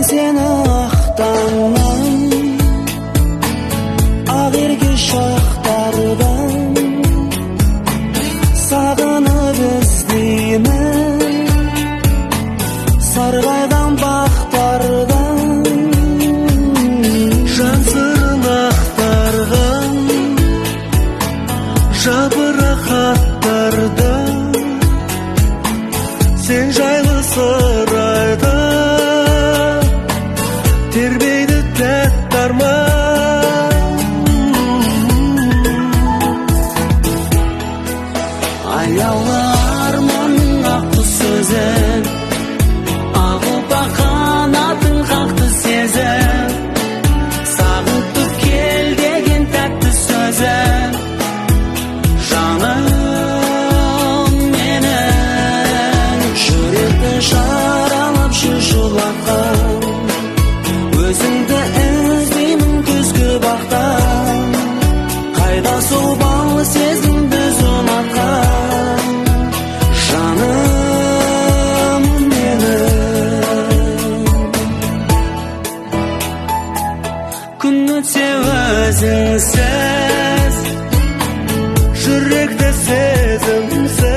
Seni aqtanman, ağırki şaxtardan sağınıp izleymen, sargaydan baxtardan jansırın axtargan jabıraq xattardan sen jaylı sarayda terбейді тәтті арман. Аяулы арманның ақты сөзі, ағып қанатын қақты сезі, сағынтып кел деген тәтті сөзі, жаным менің жүректі жаралап шұжылатқан, өзіңді іздеймін күзгі бақтан, қайда сол балы сезімді ұнатқан, жаным менің. Күн өтсе өзіңсіз, жүректі сезімсіз